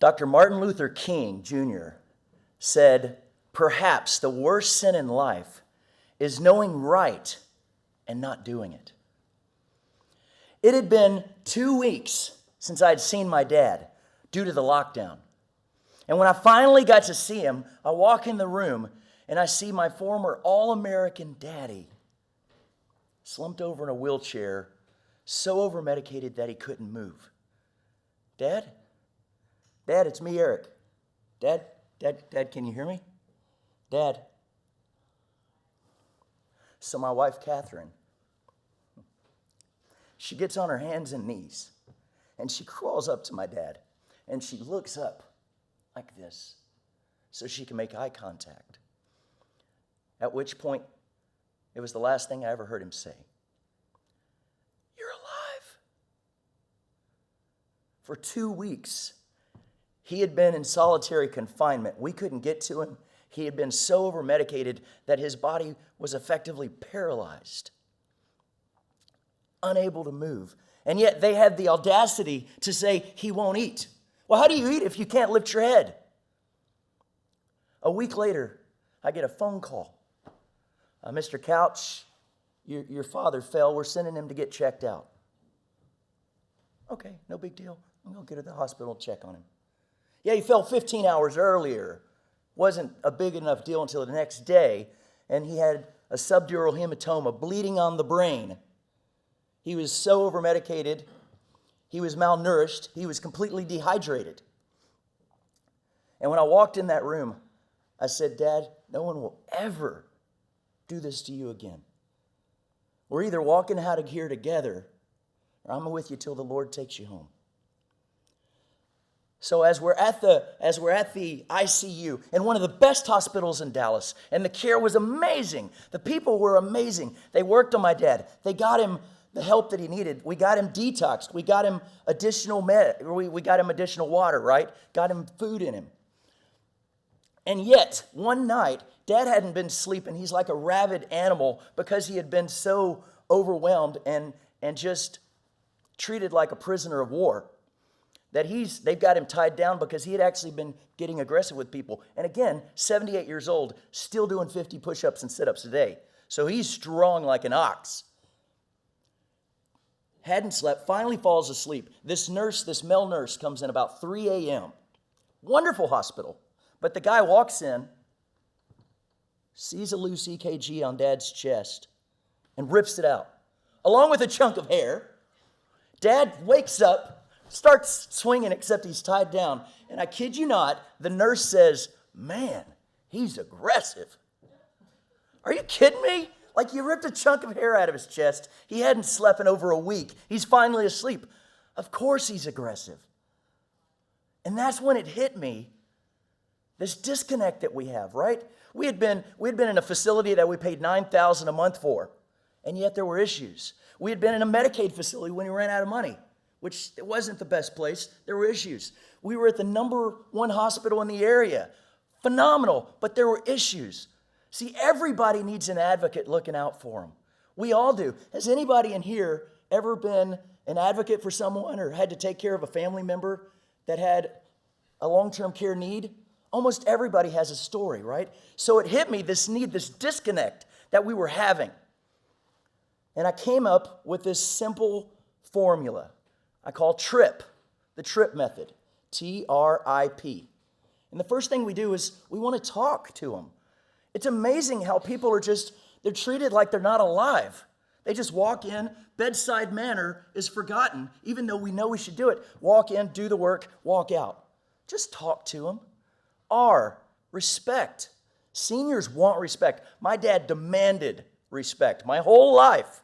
Dr. Martin Luther King Jr. said, "Perhaps the worst sin in life is knowing right and not doing it." It had been 2 weeks since I'd seen my dad due to the lockdown. And when I finally got to see him, I walk in the room and I see my former All-American daddy slumped over in a wheelchair, so over-medicated that he couldn't move. "Dad? Dad, it's me, Eric. Dad, can you hear me? Dad." So my wife, Catherine, she gets on her hands and knees, and she crawls up to my dad, and she looks up like this so she can make eye contact. At which point, it was the last thing I ever heard him say. "You're alive." For 2 weeks, he had been in solitary confinement. We couldn't get to him. He had been so over-medicated that his body was effectively paralyzed, unable to move. And yet they had the audacity to say he won't eat. Well, how do you eat if you can't lift your head? A week later, I get a phone call. "Mr. Couch, your father fell. We're sending him to get checked out." "Okay, no big deal. I'm going to go to the hospital and check on him." "Yeah, he fell 15 hours earlier. Wasn't a big enough deal until the next day, and he had a subdural hematoma, bleeding on the brain. He was so over-medicated, he was malnourished, he was completely dehydrated." And when I walked in that room, I said, "Dad, no one will ever do this to you again. We're either walking out of here together, or I'm with you till the Lord takes you home." So as we're at the ICU in one of the best hospitals in Dallas, and the care was amazing. The people were amazing. They worked on my dad. They got him the help that he needed. We got him detoxed. We got him additional we got him additional water, right? Got him food in him. And yet, one night, Dad hadn't been sleeping. He's like a rabid animal because he had been so overwhelmed and just treated like a prisoner of war. That they've got him tied down because he had actually been getting aggressive with people. And again, 78 years old, still doing 50 push-ups and sit-ups a day. So he's strong like an ox. Hadn't slept, finally falls asleep. This male nurse comes in about 3 a.m. Wonderful hospital. But the guy walks in, sees a loose EKG on Dad's chest, and rips it out, along with a chunk of hair. Dad wakes up, starts swinging, except he's tied down. And I kid you not, the nurse says, "Man, he's aggressive." Are you kidding me? Like, you ripped a chunk of hair out of his chest. He hadn't slept in over a week. He's finally asleep. Of course he's aggressive. And that's when it hit me, this disconnect that we have, right? We had been in a facility that we paid $9,000 a month for, and yet there were issues. We had been in a Medicaid facility when we ran out of money, which it wasn't the best place. There were issues. We were at the #1 hospital in the area. Phenomenal, but there were issues. See, everybody needs an advocate looking out for them. We all do. Has anybody in here ever been an advocate for someone or had to take care of a family member that had a long-term care need? Almost everybody has a story, right? So it hit me, this need, this disconnect that we were having. And I came up with this simple formula I call TRIP, the TRIP method, TRIP. And the first thing we do is we want to talk to them. It's amazing how people are they're treated like they're not alive. They just walk in, bedside manner is forgotten, even though we know we should do it. Walk in, do the work, walk out. Just talk to them. Respect. Seniors want respect. My dad demanded respect my whole life.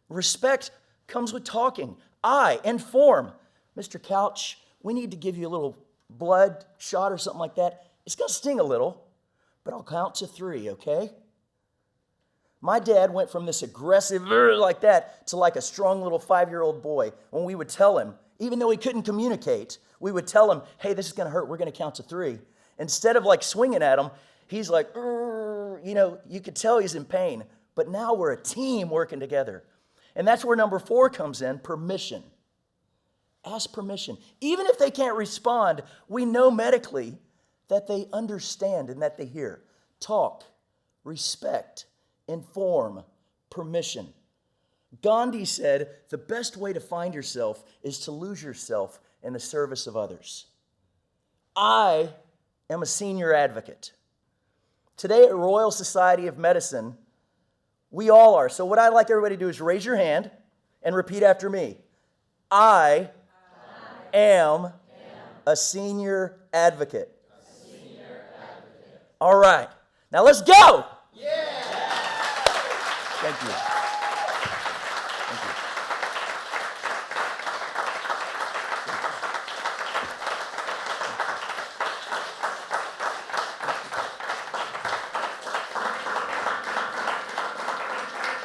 Respect comes with talking. Inform. "Mr. Couch, we need to give you a little blood shot or something like that. It's going to sting a little, but I'll count to 3, okay?" My dad went from this aggressive like that to like a strong little 5-year-old boy. When we would tell him, even though he couldn't communicate, we would tell him, "Hey, this is going to hurt. We're going to count to 3. Instead of like swinging at him, he's like, you could tell he's in pain. But now we're a team working together. And that's where number 4 comes in, permission. Ask permission. Even if they can't respond, we know medically that they understand and that they hear. Talk, respect, inform, permission. Gandhi said, the best way to find yourself is to lose yourself in the service of others. I am a senior advocate. Today at Royal Society of Medicine, we all are. So what I'd like everybody to do is raise your hand and repeat after me. I am a senior advocate. All right. Now let's go. Yeah. Thank you.